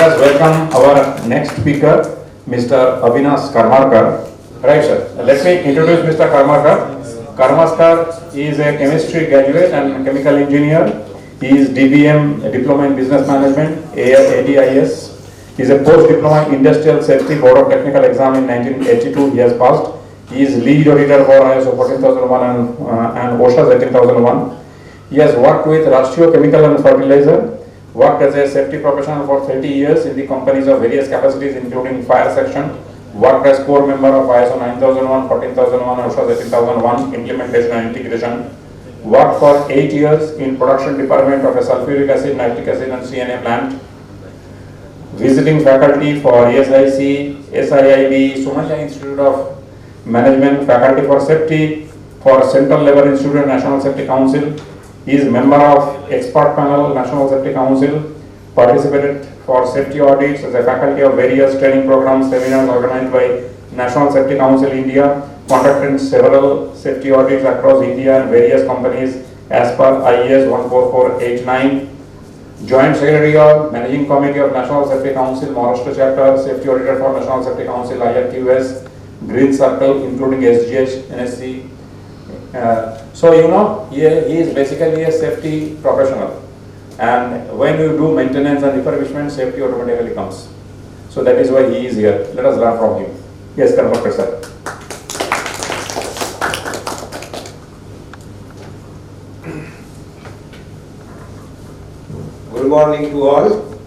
us welcome our next speaker, Mr. Avinash Karmarkar. Right, sir. Let me introduce Mr. Karmarkar. Karmarkar is a chemistry graduate and chemical engineer. He is DBM, Diploma in Business Management, ADIS. He is a post-diploma in Industrial Safety Board of Technical Exam in 1982. He has passed. He is lead auditor for ISO 14001 and OHS 18001. He has worked with Rashtriya Chemical and Fertilizer, worked as a safety professional for 30 years in the companies of various capacities including fire section, worked as core member of ISO 9001, 14001 and OHS 18001 implementation and integration, worked for 8 years in production department of a sulfuric acid, nitric acid and CNA plant, visiting faculty for ESIC, SIIB, Sumacha Institute of Management, faculty for safety for Central Level Institute and National Safety Council. He is member of expert panel National Safety Council, participated for safety audits as a faculty of various training programs, seminars organized by National Safety Council India, conducted several safety audits across India and various companies as per IES 14489. Joint Secretary of Managing Committee of National Safety Council, Maharashtra Chapter, Safety Auditor for National Safety Council, IRQS, Green Circle, including SGH, NSC. So you know, he is basically a safety professional. And when you do maintenance and refurbishment, safety automatically comes. So that is why he is here. Let us learn from him. Yes, Karmarkar sir. Good morning to all.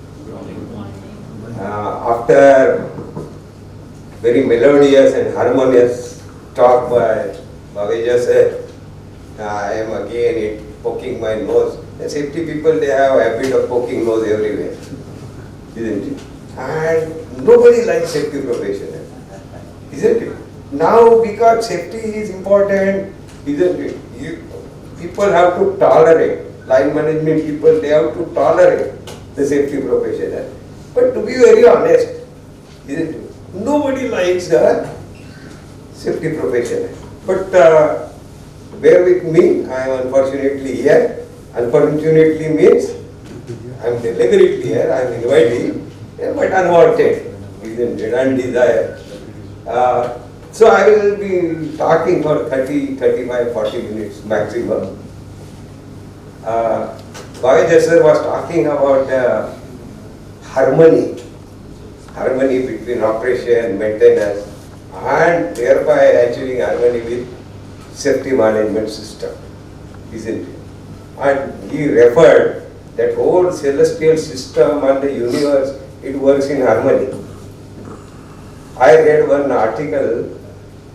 After very melodious and harmonious talk by Bhaveja sir, I am again poking my nose. The safety people, they have a habit of poking nose everywhere, isn't it? And nobody likes safety professional, isn't it? Now, because safety is important, isn't it? People have to tolerate. Line management people, they have to tolerate the safety professional. But to be very honest, isn't it? Nobody likes a safety professional. But bear with me, I am unfortunately here. Unfortunately means I am deliberately here, I am invited, but unwanted, isn't it? Undesired. So I will be talking for 30, 35, 40 minutes maximum. Bhaveja sir was talking about harmony between operation, maintenance, and thereby achieving harmony with safety management system, isn't it? And he referred that whole celestial system and the universe, it works in harmony. I read one article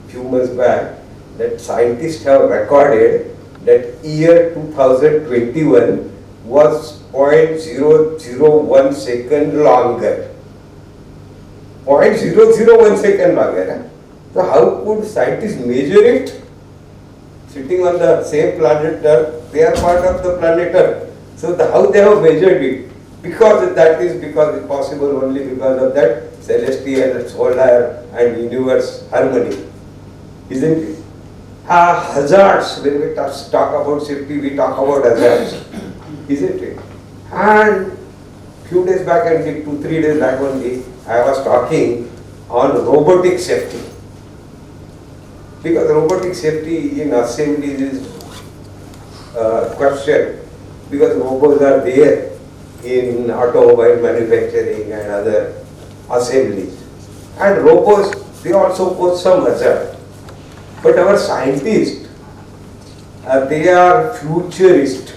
few months back that scientists have recorded that year 2021 was 0.001 second longer. 0.001 second longer. So how could scientists measure it? Sitting on the same planet Earth, they are part of the planet Earth. So how they have measured it? Because it's possible only because of that celestial, solar and universe harmony. Isn't it? Hazards, when we talk about safety, we talk about hazards. Isn't it? And few days back, I think 2-3 days back only, I was talking on robotic safety. Because robotic safety in assemblies is questioned, because robots are there in automobile manufacturing and other assemblies. And robots, they also pose some hazard. But our scientists, they are futurists.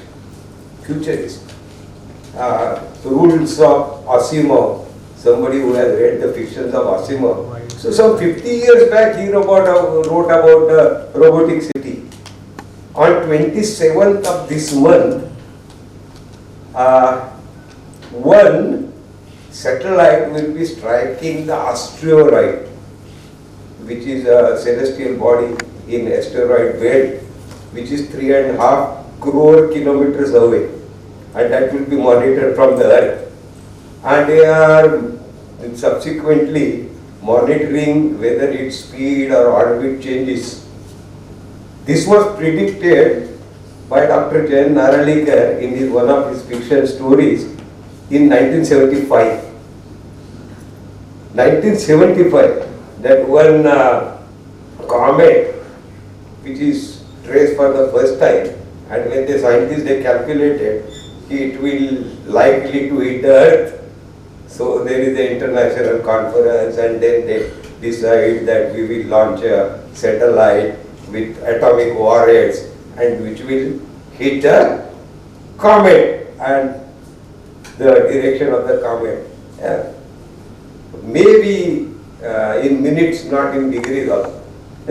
Rules of Asimov, somebody who has read the fictions of Asimov. So some 50 years back he wrote about robotic safety. On 27th of this month, one satellite will be striking the asteroid, which is a celestial body in asteroid belt, which is 3.5 crore kilometers away, and that will be monitored from the Earth. And they are subsequently monitoring whether its speed or orbit changes. This was predicted by Dr. Jayan Naralekar in one of his fiction stories in 1975. 1975, that one comet which is traced for the first time, and when the scientists they calculated it will likely to hit the earth. So there is an international conference, and then they decide that we will launch a satellite with atomic warheads and which will hit a comet and the direction of the comet. Maybe in minutes, not in degrees also.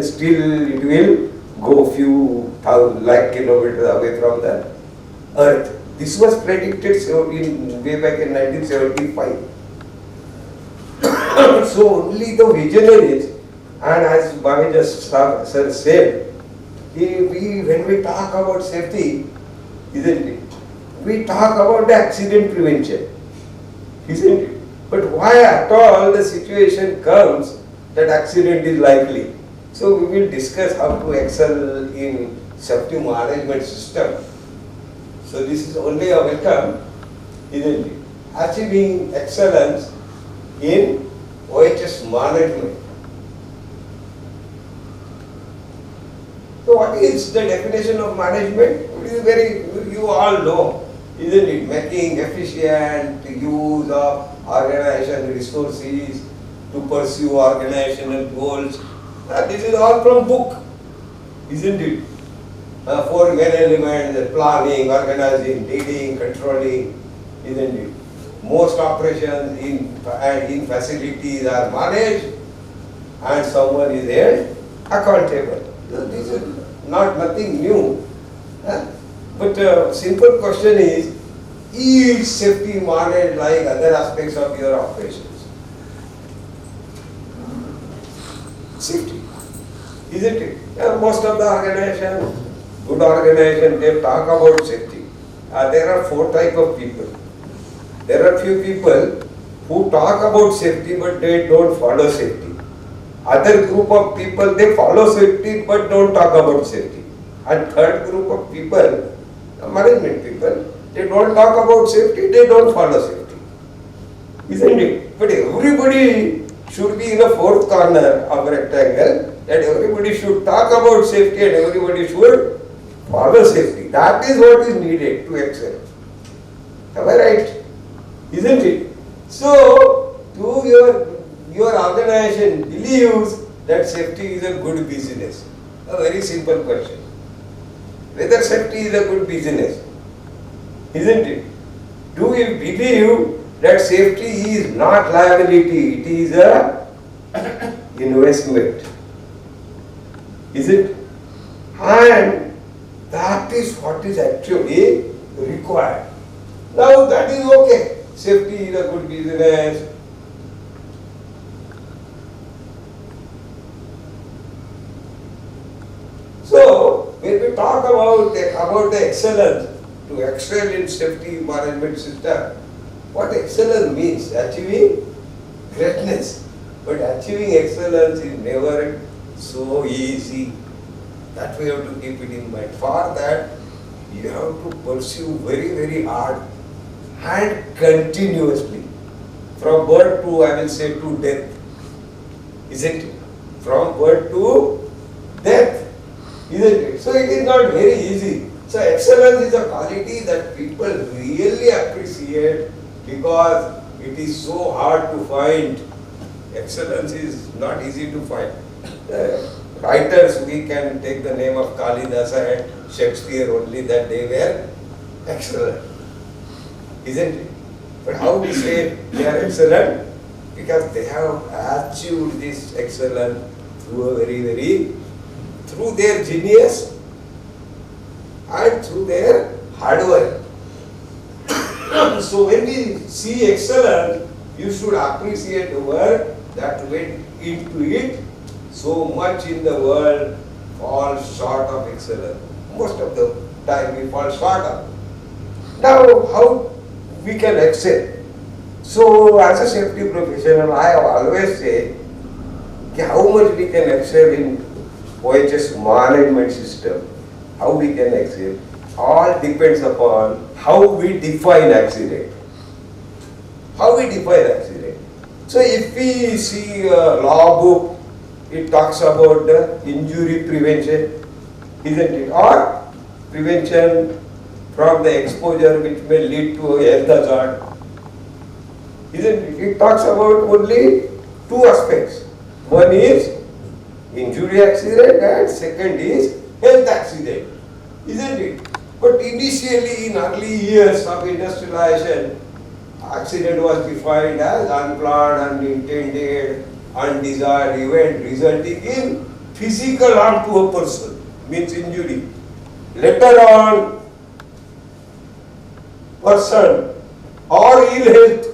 Still it will go few thousand lakh kilometers away from the earth. This was predicted way back in 1975. So only the visionaries, and as Bhavija sir said, when we talk about safety, isn't it? We talk about the accident prevention, isn't it? But why at all the situation comes that accident is likely? So we will discuss how to excel in safety management system. So this is only a welcome, isn't it? Achieving excellence in OHS management. So what is the definition of management? It is very, you all know, isn't it? Making efficient use of organization resources to pursue organizational goals. This is all from book, isn't it? 4 main elements: planning, organizing, leading, controlling, isn't it? Most operations in facilities are managed and someone is held accountable. So this is nothing new. But simple question is safety managed like other aspects of your operations? Safety, isn't it? Most of the organization, good organization, they talk about safety. There are 4 types of people. There are few people who talk about safety but they don't follow safety. Other group of people, they follow safety but don't talk about safety. And third group of people, management people, they don't talk about safety, they don't follow safety. Isn't it? But everybody should be in a 4th corner of a rectangle, that everybody should talk about safety and everybody should follow safety. That is what is needed to excel. Am I right? Isn't it? So, do your organization believes that safety is a good business? A very simple question. Whether safety is a good business, isn't it? Do we believe that safety is not liability, it is a investment? Is it? And that is what is actually required. Now that is okay. Safety is a good business. So when we talk about the excellence, to excel in safety management system, what excellence means? Achieving greatness. But achieving excellence is never so easy. That we have to keep it in mind. For that, you have to pursue very, very hard and continuously. From birth to, I will say, to death. Isn't it? From birth to death. Isn't it? So it is not very easy. So excellence is a quality that people really appreciate because it is so hard to find. Excellence is not easy to find. Writers, we can take the name of Kalidasa and Shakespeare only, that they were excellent. Isn't it? But how we say they are excellent? Because they have achieved this excellence through through their genius and through their hard work. So when we see excellence, you should appreciate the work that went into it. So much in the world falls short of excellence. Most of the time we fall short of. Now how we can excel? So as a safety professional, I always say how much we can excel in OHS management system. How we can excel? All depends upon how we define accident. How we define accident. So if we see a law book, it talks about the injury prevention, isn't it? Or prevention from the exposure which may lead to a health hazard, isn't it? It talks about only two aspects. One is injury accident and second is health accident, isn't it? But initially in early years of industrialization, accident was defined as unplanned, unintended, undesired event resulting in physical harm to a person, means injury. Later on, person or ill health,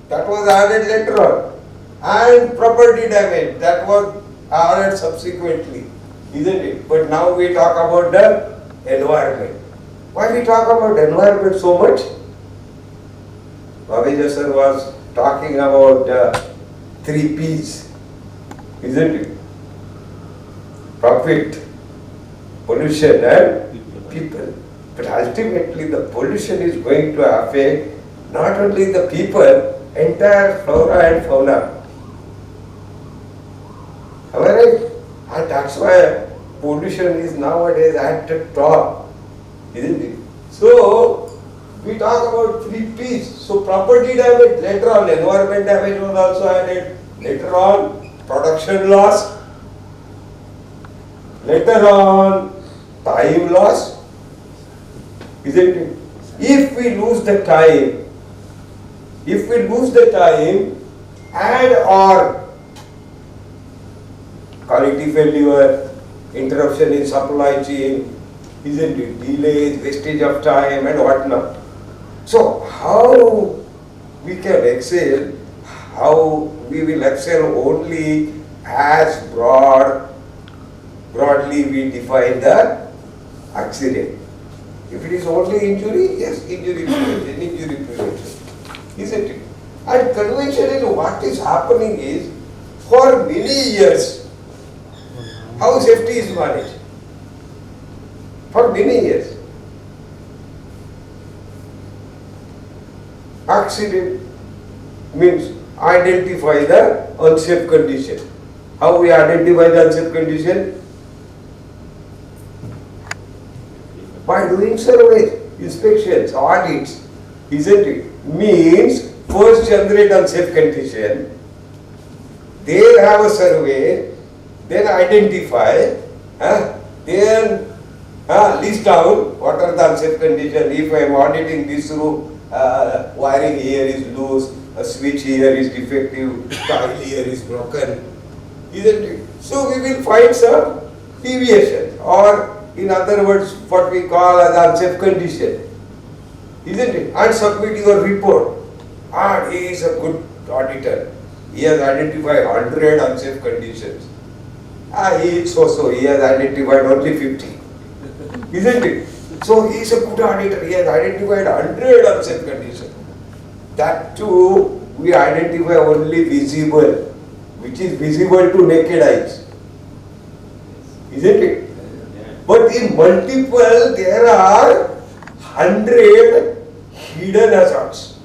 that was added later on, and property damage, that was added subsequently, isn't it? But now we talk about the environment. Why we talk about environment so much? Bhavija sir was talking about three P's, isn't it? Profit, pollution and people. But ultimately the pollution is going to affect not only the people, entire flora and fauna. Am I right? And that's why pollution is nowadays at the top, isn't it? So we talk about three P's. So property damage, later on environment damage was also added, later on production loss, later on time loss, isn't it? If we lose the time and or quality failure, interruption in supply chain, isn't it? Delays, wastage of time and whatnot. So how we can excel, how we will excel only as broadly we define the accident. If it is only injury, yes, injury prevention, isn't it? And conventionally what is happening is, for many years, how safety is managed? For many years. Accident means identify the unsafe condition. How we identify the unsafe condition? By doing surveys, inspections, audits, isn't it? Means first generate unsafe condition, then have a survey, then identify, then list down what are the unsafe conditions. If I am auditing this room, wiring here is loose, a switch here is defective, tile here is broken, isn't it? So we will find some deviation, or in other words, what we call as unsafe condition, isn't it? And submit your report. And he is a good auditor. He has identified 100 unsafe conditions. He is so, he has identified only 50. Isn't it? So he is a good auditor. He has identified 100 unsafe conditions. That too, we identify only visible, which is visible to naked eyes. Isn't it? But in multiple, there are 100 hidden hazards.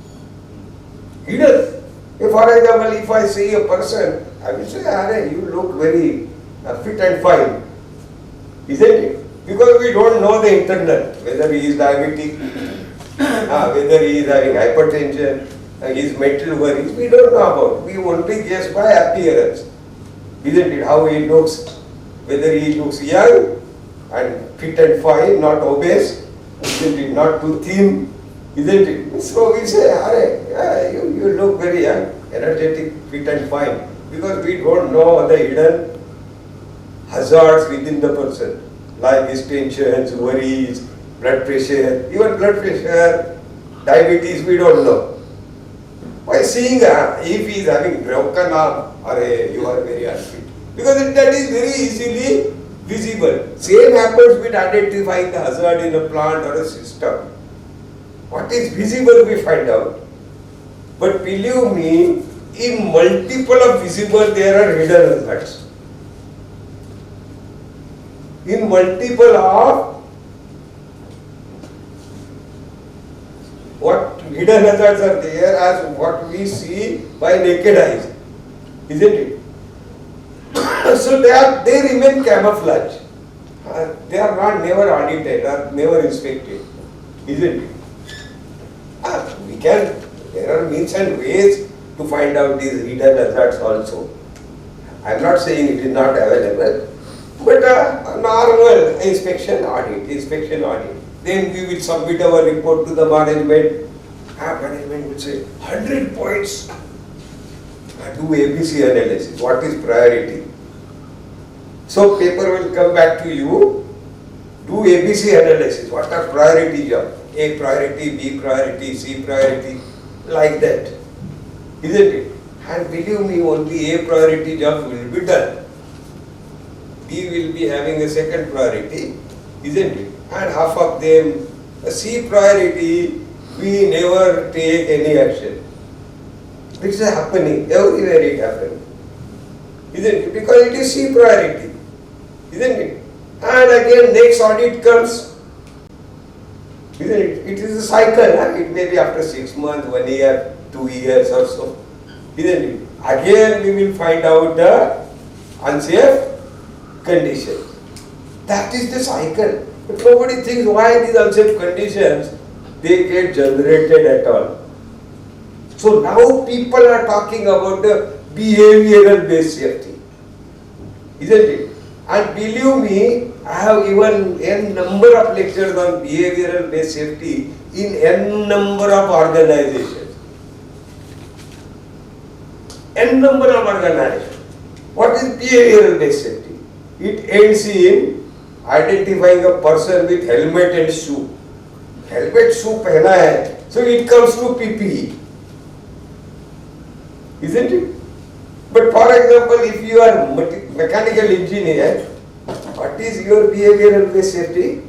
Hidden. For example, if I see a person, I will say, "Arey, you look very fit and fine." Isn't it? Because we don't know the internal, whether he is diabetic, whether he is having hypertension, his mental worries, we don't know about. We only guess by appearance. Isn't it? How he looks, whether he looks young and fit and fine, not obese, isn't it? Not too thin, isn't it? So we say, "Arey, you look very young, energetic, fit and fine," because we don't know the hidden hazards within the person, like his tensions, worries, blood pressure, even blood pressure, diabetes, we don't know. By seeing if he is having broken arm, you are very unfit, because that is very easily visible. Same happens with identifying the hazard in a plant or a system. What is visible we find out. But believe me, in multiple of visible there are hidden hazards. In multiple of what hidden hazards are there as what we see by naked eyes, isn't it? So they remain camouflage. They are not never audited or never inspected, isn't it? There are means and ways to find out these hidden hazards also. I am not saying it is not available, but a normal inspection audit. Then we will submit our report to the management. Management will say 100 points. Do ABC analysis. What is priority? So paper will come back to you. Do ABC analysis. What are priority job? A priority, B priority, C priority, like that, isn't it? And believe me, only A priority job will be done. B will be having a second priority, isn't it? And half of them, a C priority, we never take any action. It's happening, everywhere it happens, isn't it? Because it is C priority, isn't it? And again, next audit comes, isn't it? It is a cycle, it may be after 6 months, 1 year, 2 years or so, isn't it? Again, we will find out the unsafe conditions. That is the cycle. But nobody thinks why these unsafe conditions, they get generated at all. So now people are talking about the behavioral based safety, isn't it? And believe me, I have given n number of lectures on behavioral based safety in n number of organizations. N number of organizations. What is behavioral based safety? It ends in identifying a person with helmet and shoe. Helmet, shoe pehna hai, so it comes to PPE. Isn't it? But for example, if you are mechanical engineer, what is your behavioral based safety?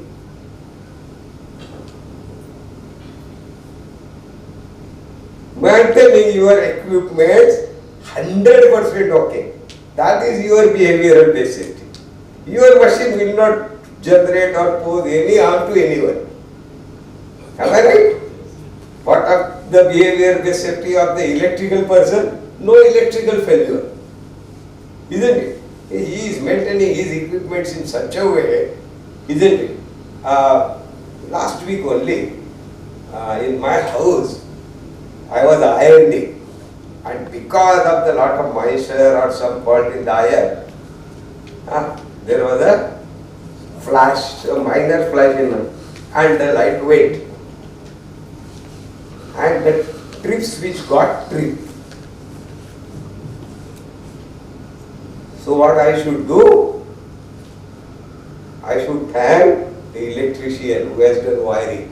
Maintaining your equipment 100% okay. That is your behavioral based safety. Your machine will not generate or pose any harm to anyone. Am I right? What are the behavior based safety of the electrical person? No electrical failure, isn't it? He is maintaining his equipments in such a way, isn't it? Last week only, in my house, I was ironing, and because of the lot of moisture or some fault in the iron, there was a flash, a minor flash in it, and the light went, and the trip switch got tripped. So what I should do? I should thank the electrician who has done wiring.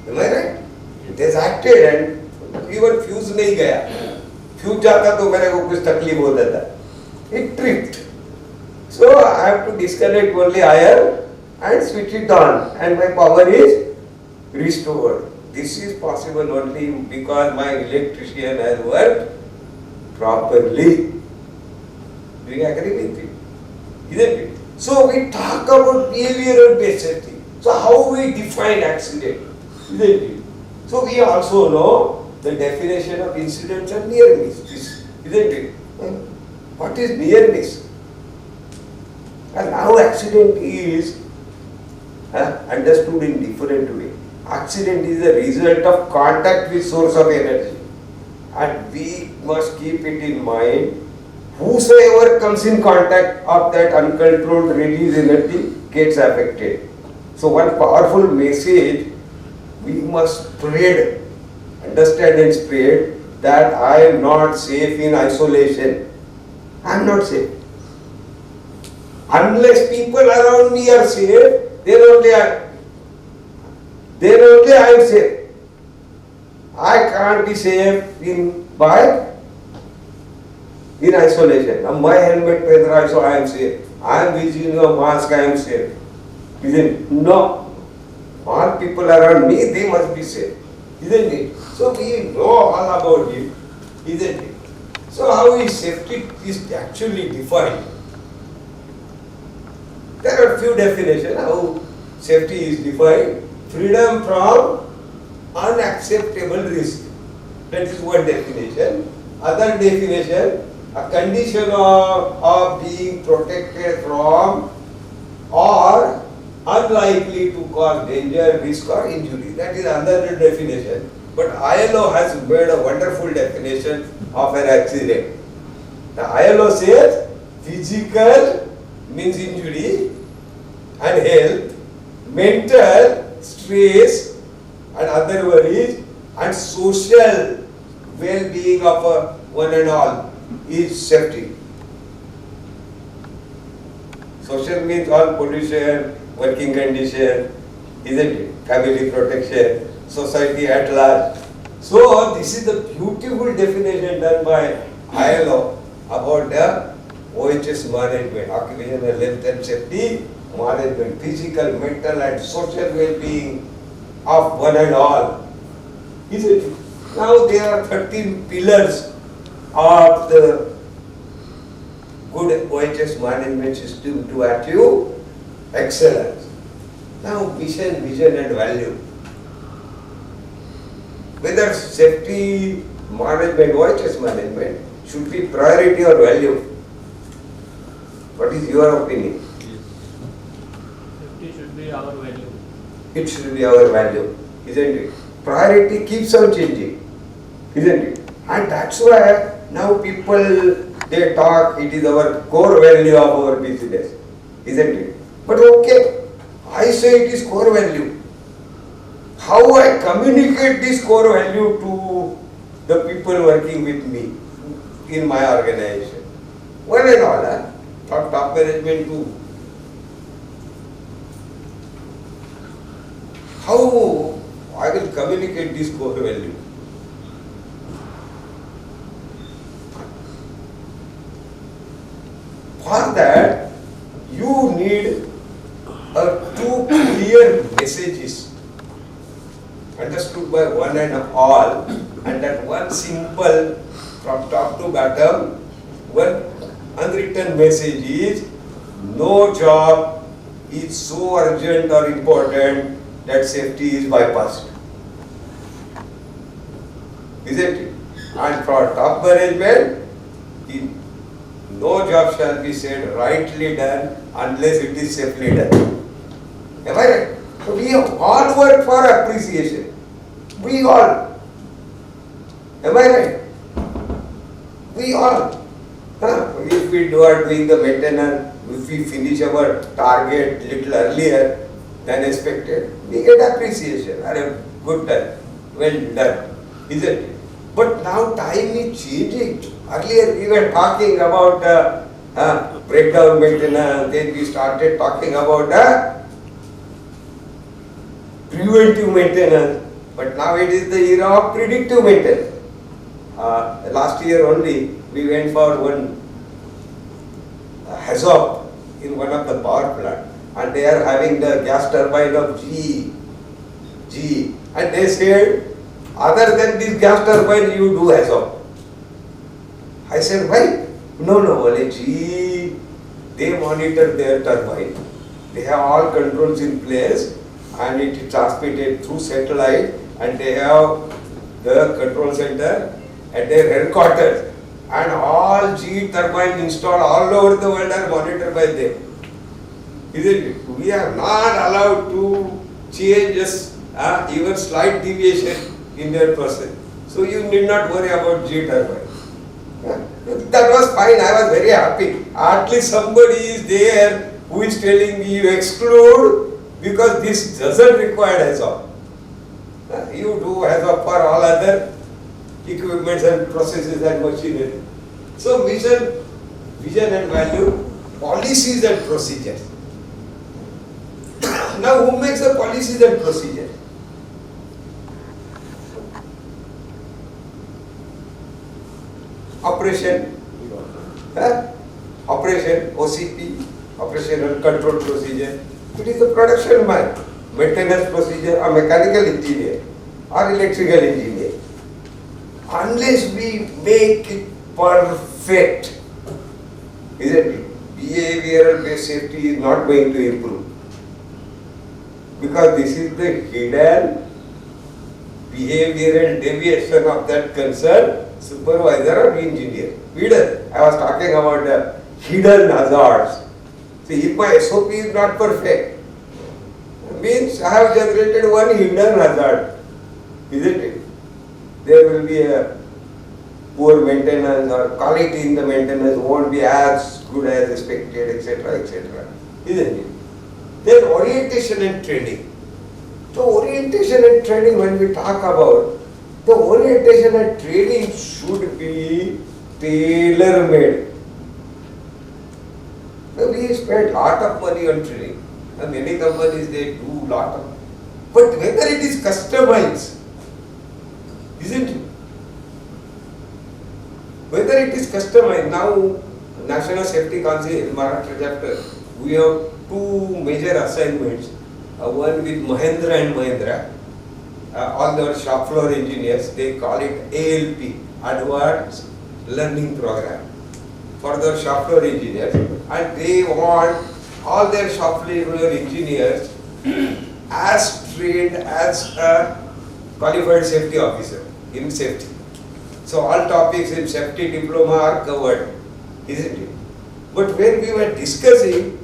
Am I right? It has acted and even fuse nahi gaya. Fuse jata to mere ko kuch takleef ho jata. It tripped. So I have to disconnect only iron and switch it on, and my power is restored. This is possible only because my electrician has worked properly. Do you agree with it? Isn't it? So we talk about behavioral based safety. So how we define accident? Isn't it? So we also know the definition of incidents and near miss. Isn't it? What is near miss? And now accident is understood in different way. Accident is a result of contact with source of energy, and we must keep it in mind. Whosoever comes in contact of that uncontrolled release energy gets affected. So one powerful message we must spread, understand and spread, that I am not safe in isolation. I am not safe. Unless people around me are safe, then only I am safe. I can't be safe in isolation. Now my helmet pehn raha hai, so I am safe. I am using a mask, I am safe. Isn't it? No. All people around me, they must be safe. Isn't it? So we know all about it. Isn't it? So how is safety is actually defined? There are few definitions how safety is defined. Freedom from unacceptable risk. That is one definition. Other definition, a condition of being protected from or unlikely to cause danger, risk or injury. That is another definition. But ILO has made a wonderful definition of an accident. The ILO says physical means injury and health, mental stress and other worries, and social well-being of one and all is safety. Social means all pollution, working condition, isn't it? Family protection, society at large. So this is the beautiful definition done by ILO about the OHS management, occupational health and safety management, physical, mental and social well-being of one and all. Isn't it? Now there are 13 pillars of the good OHS management system to achieve excellence. Now mission, vision and value. Whether safety management, OHS management should be priority or value. What is your opinion? Safety should be our value. It should be our value, isn't it? Priority keeps on changing, isn't it? And that's why now people, they talk, it is our core value of our business, isn't it? But okay, I say it is core value. How I communicate this core value to the people working with me in my organization? One and all, from top management to how I will communicate this core value. For that, you need two clear messages understood by one and all, and that one simple from top to bottom, one unwritten message is no job is so urgent or important that safety is bypassed. Isn't it? And for top management, no job shall be said rightly done unless it is safely done. Am I right? So we have all worked for appreciation. We all. Am I right? We all. If we are doing the maintenance, if we finish our target little earlier than expected, we get appreciation. Good done, well done, isn't it? But now time is changing. Earlier we were talking about breakdown maintenance, then we started talking about preventive maintenance, but now it is the era of predictive maintenance. Last year only we went for one HAZOP in one of the power plant, and they are having the gas turbine of GE, and they said, other than this gas turbine you do HAZOP. I said, why? No, only GE, they monitor their turbine. They have all controls in place and it is transmitted through satellite, and they have the control center at their headquarters, and all GE turbines installed all over the world are monitored by them. Isn't it? We are not allowed to change just even slight deviation in their process. So you need not worry about GE turbine. That was fine, I was very happy. At least somebody is there who is telling me you exclude because this doesn't require HAZOP. You do HAZOP for all other equipments and processes and machinery. So mission, vision and value, policies and procedures. Now who makes the policies and procedures? Operation, operation, OCP, operational control procedure. It is the production man, maintenance procedure, a mechanical engineer or electrical engineer. Unless we make it perfect, isn't it? Behavioral based safety is not going to improve. Because this is the hidden behavioral deviation of that concerned supervisor or engineer. Hidden. I was talking about hidden hazards. See, if my SOP is not perfect, means I have generated one hidden hazard, isn't it? There will be a poor maintenance or quality in the maintenance won't be as good as expected, etc., etc., isn't it? Then orientation and training. So orientation and training, when we talk about, the orientation and training should be tailor-made. So we spend lot of money on training. And many companies, they do lot of, but whether it is customized, isn't it? Whether it is customized, now National Safety Council, Maharashtra chapter, we have two major assignments. One with Mahindra and Mahindra, all the shop floor engineers, they call it ALP, Advanced Learning Program, for the shop floor engineers, and they want all their shop floor engineers as trained as a qualified safety officer in safety. So all topics in safety diploma are covered, isn't it? But when we were discussing,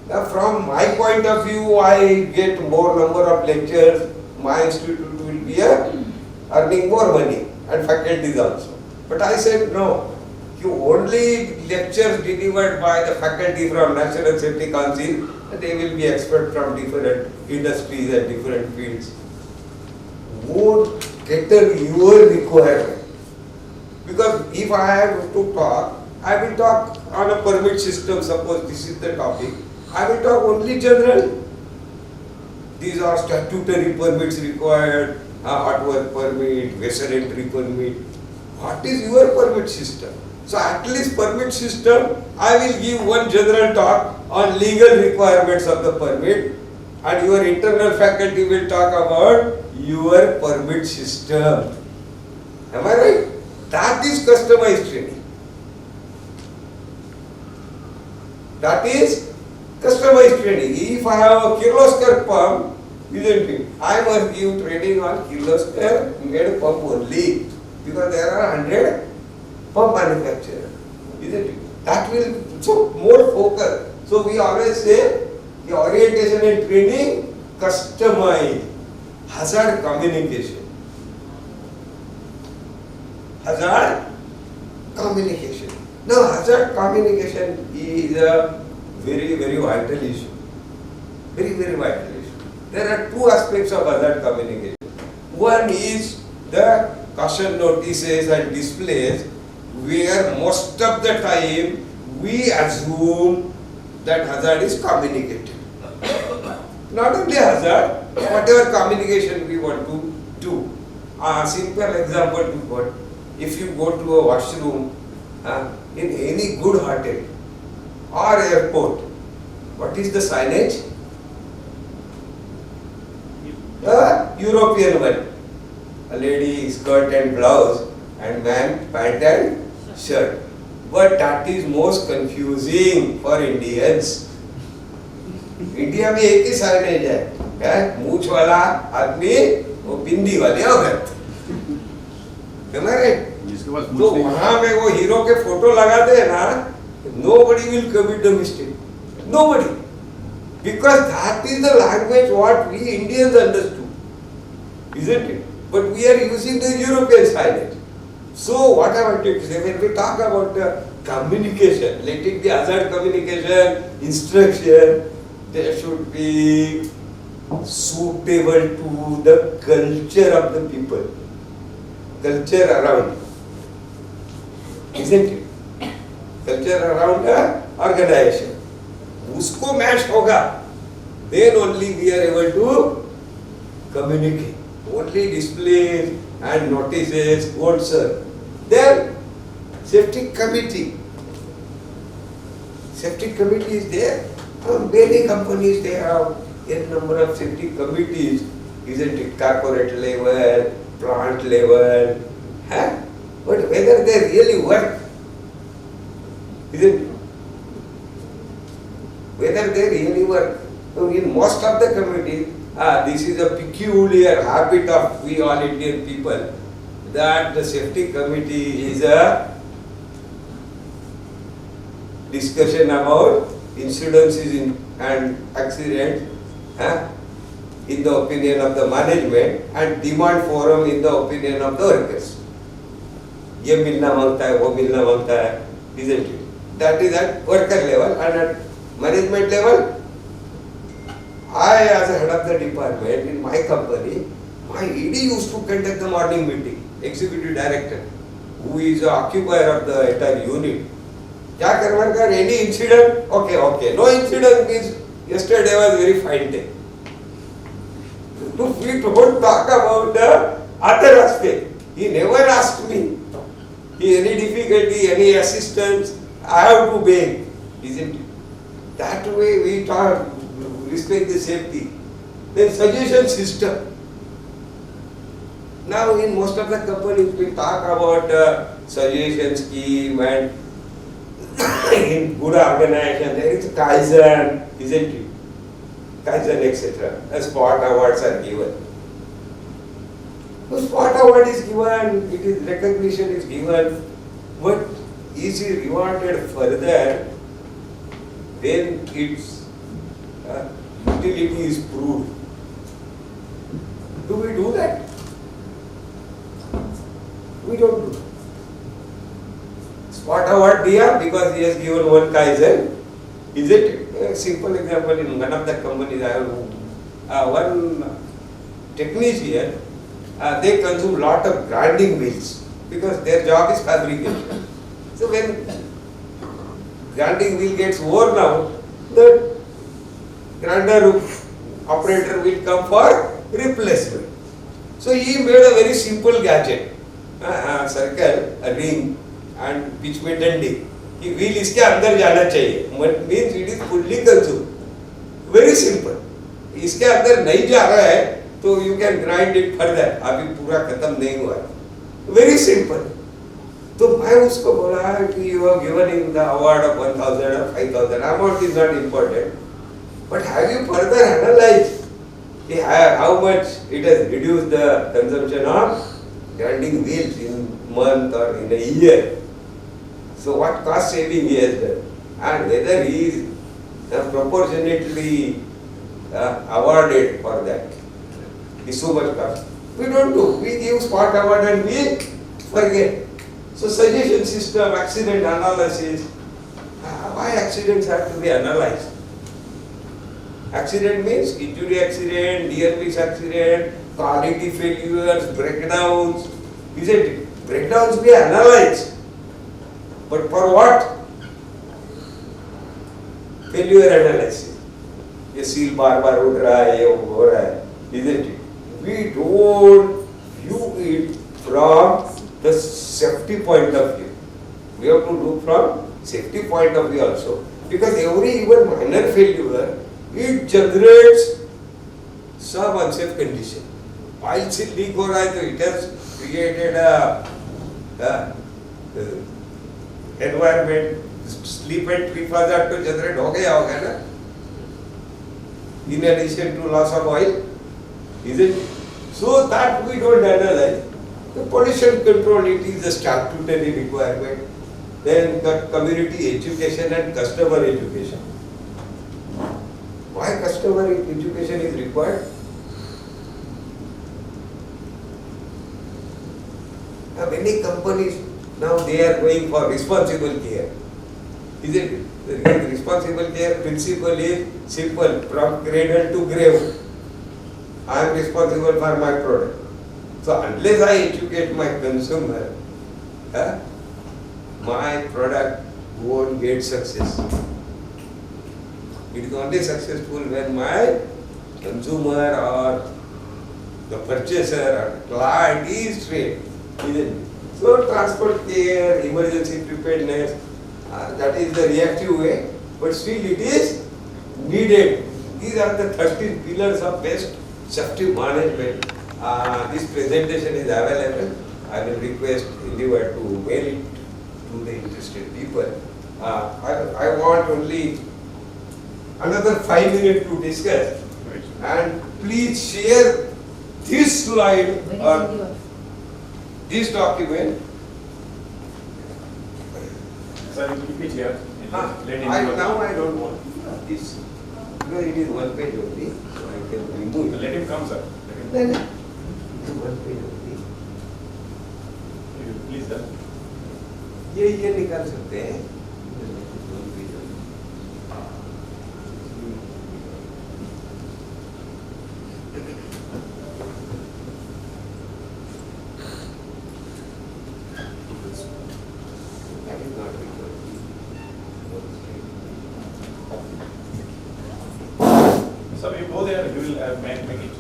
from my point of view, I get more number of lectures, my institute will be earning more money, and faculties also. But I said no, you only lectures delivered by the faculty from National Safety Council, they will be expert from different industries and different fields. Won't cater your requirement. Because if I have to talk, I will talk on a permit system, suppose this is the topic. I will talk only general. These are statutory permits required, hot work permit, vessel entry permit. What is your permit system? So at least permit system, I will give one general talk on legal requirements of the permit, and your internal faculty will talk about your permit system. Am I right? That is customized training. That is customized training. If I have a Kirloskar pump, isn't it? I must give training on Kirloskar made pump only, because there are 100 pump manufacturers, isn't it? That will, so more focus. So we always say the orientation and training, customize, hazard communication. Hazard communication. Now hazard communication is a very, very vital issue. Very, very vital issue. There are two aspects of hazard communication. One is the caution notices and displays, where most of the time we assume that hazard is communicated. Not only hazard, whatever communication we want to do. A simple example to put, if you go to a washroom in any good hotel or airport, what is the signage? The European one. A lady skirt and blouse, and man pant and shirt. But that is most confusing for Indians. India में एक ही signage है, मूछ वाला आदमी वो बिंदी वाली औरत, तो वहां में वो हीरो के फोटो लगाते हैं ना, nobody will commit the mistake, nobody, because that is the language what we Indians understood, isn't it? But we are using the European signage. So what I want to say, when we talk about communication, let it be hazard communication, instruction, there should be suitable to the culture of the people, culture around, isn't it? Culture around the organization. Usko match hoga, then only we are able to communicate. Only displays and notices won't serve. Then safety committee. Safety committee is there. Many companies, they have a number of safety committees, isn't it? Corporate level, plant level, huh? But whether they really work, isn't it? Whether they really work. So in most of the committees, This is a peculiar habit of we all Indian people, that the safety committee is a discussion about incidences and accidents in the opinion of the management and demand forum in the opinion of the workers. ये मिलना मांगता है, वो मिलना मांगता है, isn't it? That is at worker level, and at management level. I, as a head of the department in my company, my ED used to conduct the morning meeting, executive director, who is the occupier of the entire unit. क्या Karmarkar, any incident? Okay. No incident means yesterday was very fine day. We don't talk about the other aspect. He never asked me. Any difficulty, any assistance, I have to beg, isn't it? That way we talk, respect the safety. Then suggestion system. Now in most of the companies we talk about suggestion scheme and in good organization there is Kaizen, isn't it? Kaizen, etc. Spot awards are given. The spot award is given, it is recognition is given, but is it rewarded further when its utility is proved? Do we do that? We don't do. Spot award diya because he has given one Kaizen. Is it? A simple example, in one of the companies I have one technician, they consume lot of grinding wheels because their job is fabrication. So when grinding wheel gets worn out, the grinder operator will come for replacement. So he made a very simple gadget, a circle, a ring and pitch में डंडी कि wheel इसके अंदर जाना चाहिए, means it is fully consumed. Very simple. इसके अंदर नहीं जा रहा है तो you can grind it further. अभी पूरा खत्म नहीं हुआ है. Very simple. तो मैं उसको बोला कि you have given him the award of 1,000 or 5,000. Amount is not important. But have you further analyzed how much it has reduced the consumption of grinding wheels in month or in a year? So what cost saving he has done, and whether he is proportionately awarded for that is so much cost. We don't do. We give spot award and we forget. So suggestion system, accident analysis. Why accidents have to be analyzed? Accident means injury accident, near miss accident, quality failures, breakdowns. Isn't it? Breakdowns be analyzed. But for what? Failure analysis. ये seal बार उठ रहा है, ये हो रहा है, isn't it? We don't view it from the safety point of view. We have to look from safety point of view also, because every even minor failure, it generates some unsafe condition. Oil seal leak हो रहा है तो it has created a environment, sleep and trip hazard to generate हो गया होगा ना? In addition to loss of oil, is it? So that we don't analyze. The pollution control, it is a statutory requirement. Then the community education and customer education. Why customer education is required? Now many companies, now they are going for responsible care. Is it? The responsible care principle is simple, from cradle to grave. I am responsible for my product. So unless I educate my consumer, my product won't get success. It is only successful when my consumer or the purchaser or client is trained. So transport care, emergency preparedness, that is the reactive way, but still it is needed. These are the 13 pillars of best safety management. This presentation is available. I will request Indiva to mail it to the interested people. I want only another 5 minutes to discuss. and please share this slide or this document. Sir, you keep it here. Now I don't want this because it is one page only, so I can remove it. Let him come, sir. Then it is one page only. Please, sir. ये निकाल सकते हैं. One page only. That is not required. Sir, you go there, you will make it.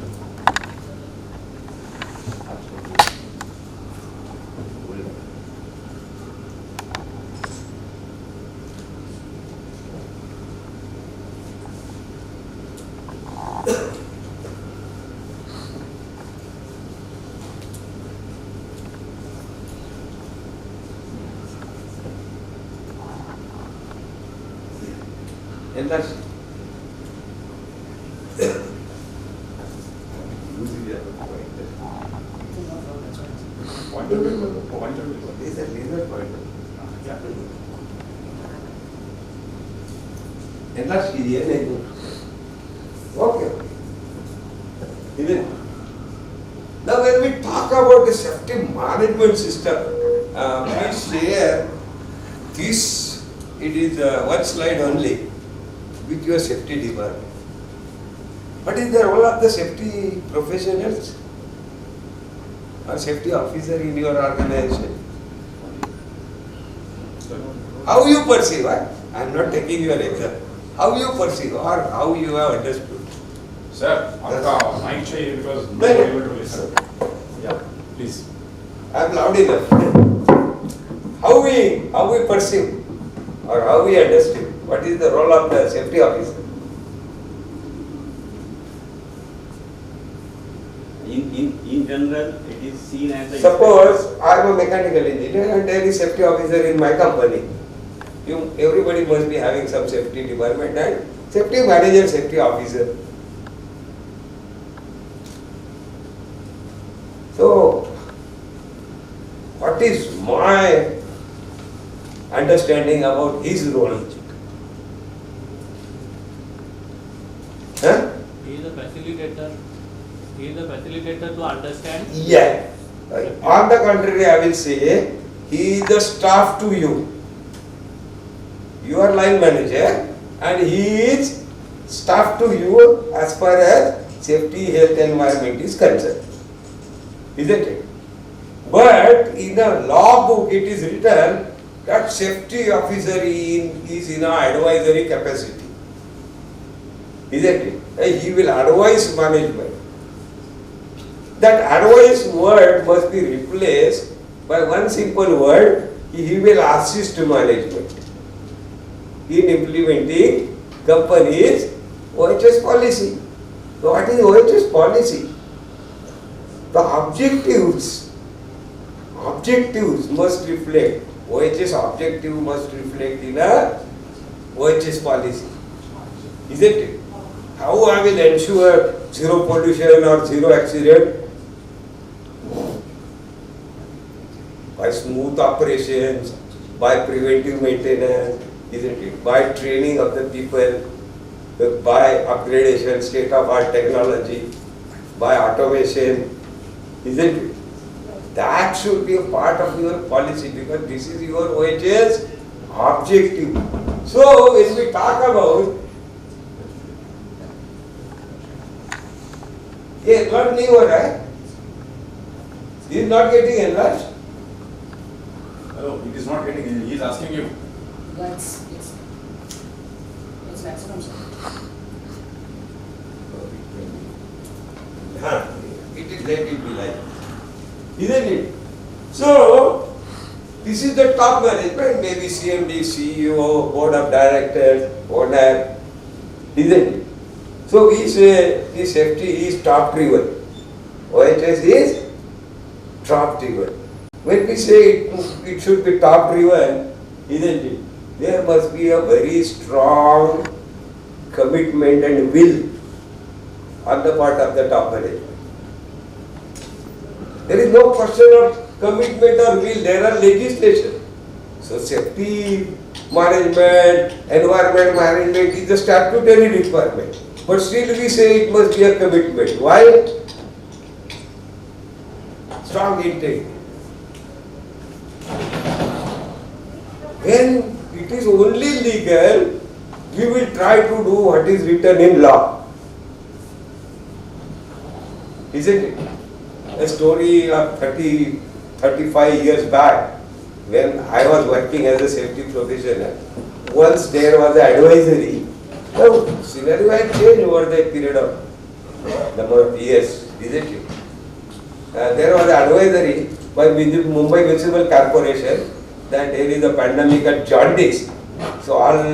And that's Pointer will go. Pointer will go. is a laser pointer. Yeah. And that's here. Okay. Even now, when we talk about the safety management system, please share this. It is one slide only with your safety department. What is the role of the safety professionals or safety officer in your organization? How you perceive? I am not taking your exam. How you perceive or how you have understood? Sir, आपका mic चाहिए because no one is able to listen. Yeah, please. I am loud enough. How we perceive or how we understand? What is the role of the safety officer? In general, it is seen as a Suppose I am a mechanical engineer and there is safety officer in my company. Everybody must be having some safety department and safety manager, safety officer. So, what is my understanding about his role? Huh? He is a facilitator. He is a facilitator to understand. Yeah. On the contrary, I will say he is the staff to you. You are line manager and he is staff to you as far as safety, health, environment is concerned. Isn't it? But in the law book it is written that safety officer is in an advisory capacity. Isn't it? And he will advise management. That advice word must be replaced by one simple word, he will assist management in implementing company's OHS policy. So what is OHS policy? The objectives must reflect, OHS objective must reflect in a OHS policy. Isn't it? How I will ensure zero pollution or zero accident? By smooth operations, by preventive maintenance, isn't it? By training of the people, by upgradation, state-of-art technology, by automation, isn't it? That should be a part of your policy because this is your OHS objective. So, when we talk about enlarged नहीं हो रहा है, he is not getting enlarged. Hello, it is not getting. He is asking you. It's maximum, sir. It is let it be like, isn't it? So, this is the top management, maybe CMD, CEO, board of directors, owner, isn't it? So, we say this safety is top driven. OHS is top driven. When we say it should be top driven, isn't it? There must be a very strong commitment and will on the part of the top management. There is no question of commitment or will, there are legislation. So safety management, environment management is a statutory requirement. But still we say it must be a commitment. Why? Strong intent. When it is only legal, we will try to do what is written in law. Isn't it? A story of 35 years back, when I was working as a safety professional, once there was an advisory. The scenario had changed over the period of number of years, isn't it? There was an advisory by Mumbai Municipal Corporation that there is a pandemic at jaundice. So all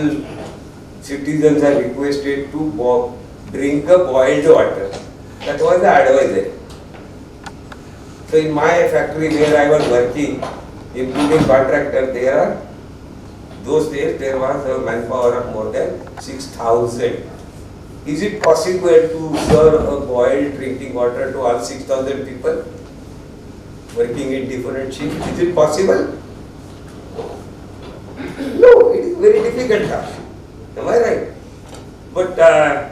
citizens are requested to drink a boiled water. That was the advisory. So in my factory where I was working, including contractor, those days there was a manpower of more than 6,000. Is it possible to serve a boiled drinking water to all 6,000 people working in different shifts? Is it possible? No, it is very difficult task. Am I right? But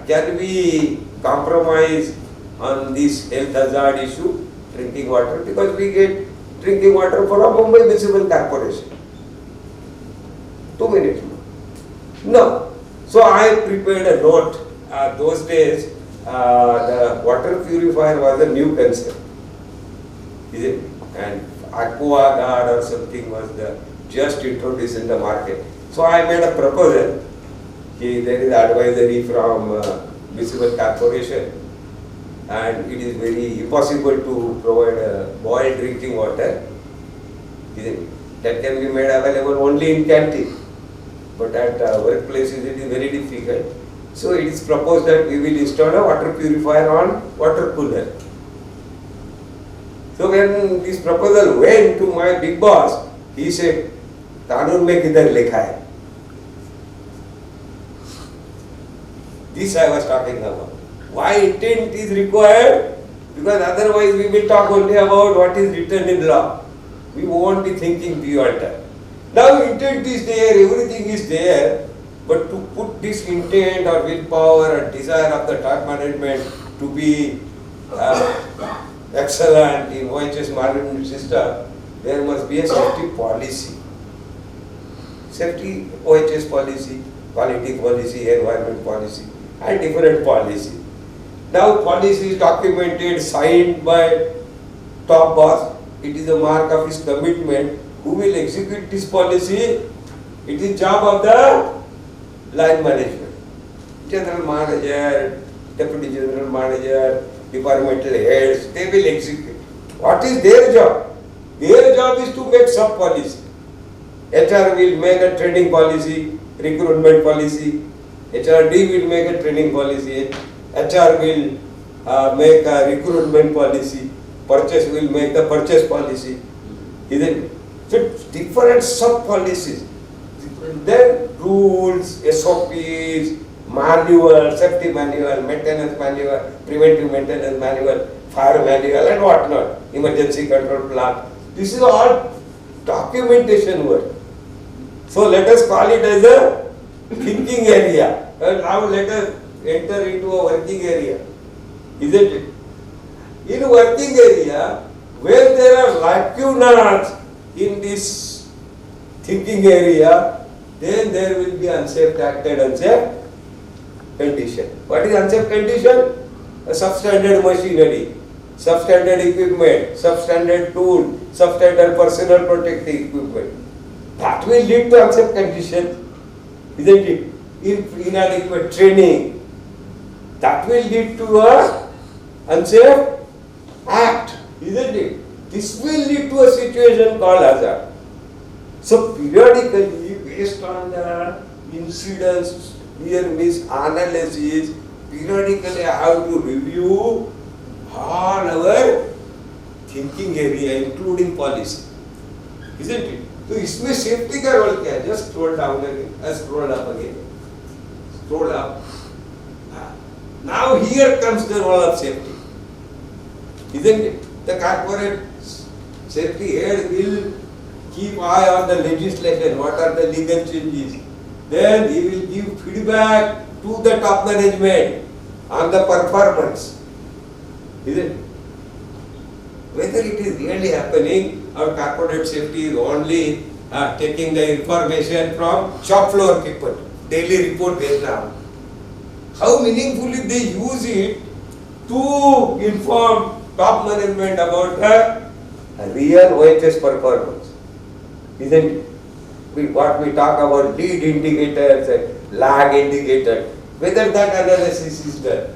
can we compromise on this health hazard issue, drinking water? Because we get drinking water from Mumbai Municipal Corporation. 2 minutes. No. So I prepared a note. Those days, the water purifier was a new concept. Is it? And Aqua Guard or something was just introduced in the market. So I made a proposal. There is advisory from Municipal Corporation, and it is very impossible to provide boiled drinking water. Is it? That can be made available only in canteen. But at workplaces it is very difficult. So it is proposed that we will install a water purifier on water cooler. So when this proposal went to my big boss, he said, "कानून में किधर लिखा है?" This I was talking about. Why intent is required? Because otherwise we will talk only about what is written in law. We won't be thinking beyond that. Now intent is there, everything is there, but to put this intent or willpower or desire of the top management to be excellent in OHS management system, there must be a safety policy. Safety OHS policy, quality policy, environment policy, and different policy. Now policy is documented, signed by top boss. It is a mark of his commitment. Who will execute this policy? It is job of the line management. General manager, deputy general manager, departmental heads, they will execute. What is their job? Their job is to make sub policy. HR will make a training policy, recruitment policy. HRD will make a training policy. HR will make a recruitment policy. Purchase will make the purchase policy. Isn't it? So different sub policies. Then rules, SOPs, manual, safety manual, maintenance manual, preventive maintenance manual, fire manual and whatnot, emergency control plan. This is all documentation work. So let us call it as a thinking area. And now let us enter into a working area. Isn't it? In a working area, where there are lacunas in this thinking area, then there will be unsafe act and unsafe condition. What is unsafe condition? A substandard machinery, substandard equipment, substandard tool, substandard personal protective equipment. That will lead to unsafe condition, isn't it? Inadequate training, that will lead to a unsafe act, isn't it? This will lead to a situation called hazard. So periodically, based on the incidents, near miss analysis, periodically I have to review all our thinking area, including policy, isn't it? So इसमें safety का role क्या है? Just scroll down again, scroll up again, scroll up. Now here comes the role of safety. Isn't it? The corporate safety head will keep eye on the legislation, what are the legal changes. Then he will give feedback to the top management on the performance. Isn't it? Whether it is really happening or corporate safety is only taking the information from shop floor people, daily report based on. How meaningfully they use it to inform top management about the real OHS performance. Isn't it? What we talk about lead indicators and lag indicators, whether that analysis is done,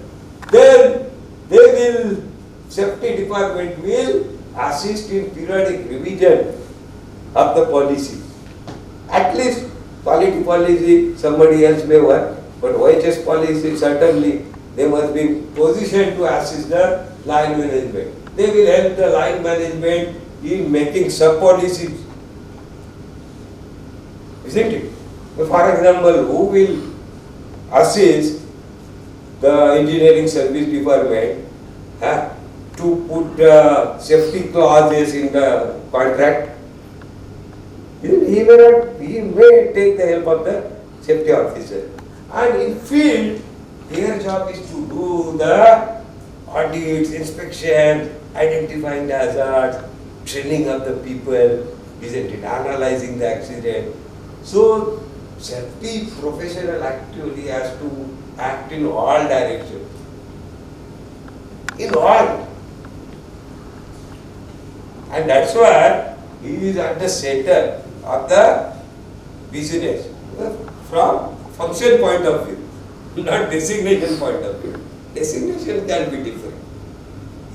then they will, safety department will assist in periodic revision of the policy. At least quality policy somebody else may work, but OHS policy certainly they must be positioned to assist the line management. They will help the line management in making sub-policies. Isn't it? For example, who will assist the engineering service department to put safety clauses in the contract? He may take the help of the safety officer. And in field, their job is to do the audits, inspection, identifying the hazards, training of the people, isn't it? Analyzing the accident. So, safety professional actually has to act in all directions. In all. And that's why he is at the center of the business from function point of view, not designation point of view. Designation can be different,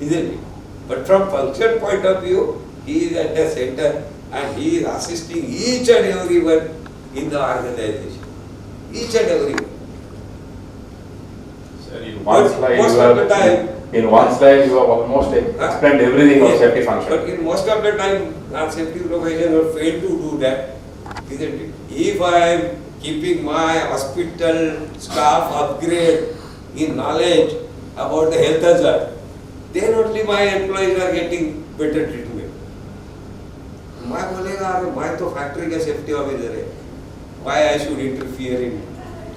isn't it? But from function point of view, he is at the center and he is assisting each and everyone in the organization. Each and everyone. Sir, in one slide most you of the have, time, in one slide you have almost explained everything of safety function. But in most of the time, our safety professional fail to do that, isn't it? If I am keeping my hospital staff upgrade in knowledge about the health hazard, then only my employees are getting better treatment. मैं बोलेगा मैं तो factory का safety officer है, why I should interfere in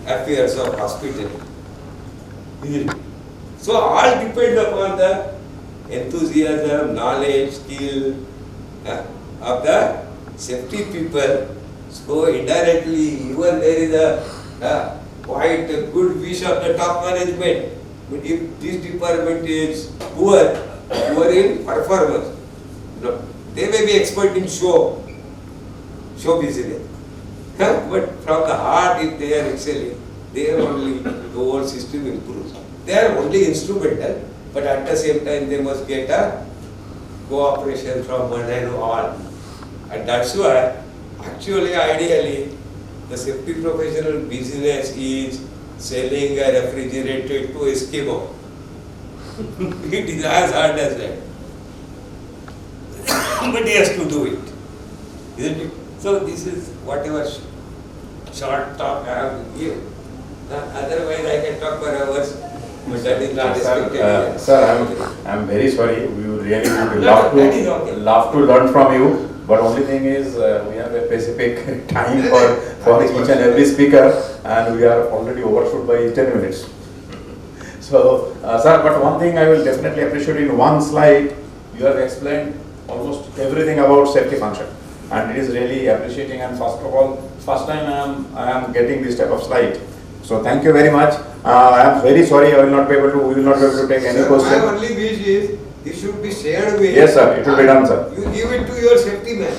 affairs of hospital? So all depends upon the enthusiasm, knowledge, skill of the safety people. So indirectly, even there is a quite a good wish of the top management. But if this department is poor in performance, they may be expert in show business. But from the heart, if they are excelling, they are only, the whole system improves. They are only instrumental, but at the same time they must get a cooperation from one and all. And that's why, actually, ideally, the safety professional business is selling a refrigerator to Eskimo. It is as hard as that. But he has to do it. Isn't it? So this is whatever short talk I have to give. Otherwise I can talk for hours, but that is not expected. Sir, I'm very sorry. We would really would No, love to learn from you. But only thing is, we have a specific time for each and every speaker, and we are already overshoot by 10 minutes. So, sir, but one thing I will definitely appreciate, in one slide, you have explained almost everything about safety function, and it is really appreciating. And first of all, first time I am getting this type of slide. So thank you very much. I am very sorry. We will not be able to take any question. My only wish is it should be shared with. Yes, sir. It will be done, sir. You give it to your safety man.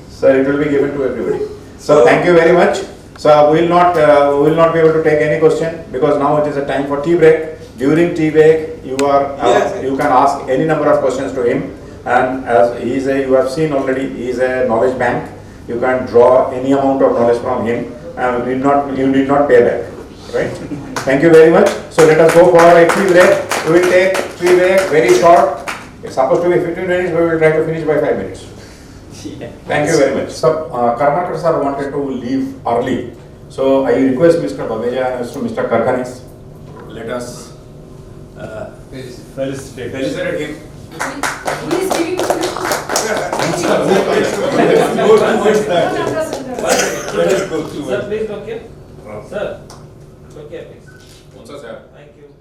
Sir, it will be given to everybody. So thank you very much. So we will not be able to take any question because now it is a time for tea break. During tea break, you can ask any number of questions to him. And as he is you have seen already, he is a knowledge bank. You can draw any amount of knowledge from him, and you need not pay back, right? Thank you very much. So let us go for a tea break. We will take tea break very short. It's supposed to be 15 minutes. We will try to finish by 5 minutes. Thank you very much. So Karmarkar sir wanted to leave early. So I request Mr. Babeja and Mr. Karkanis. let us felicitate him. Please give it to me. Let us go to Sir, please look here. Sir, look here, please. Sir. Thank you.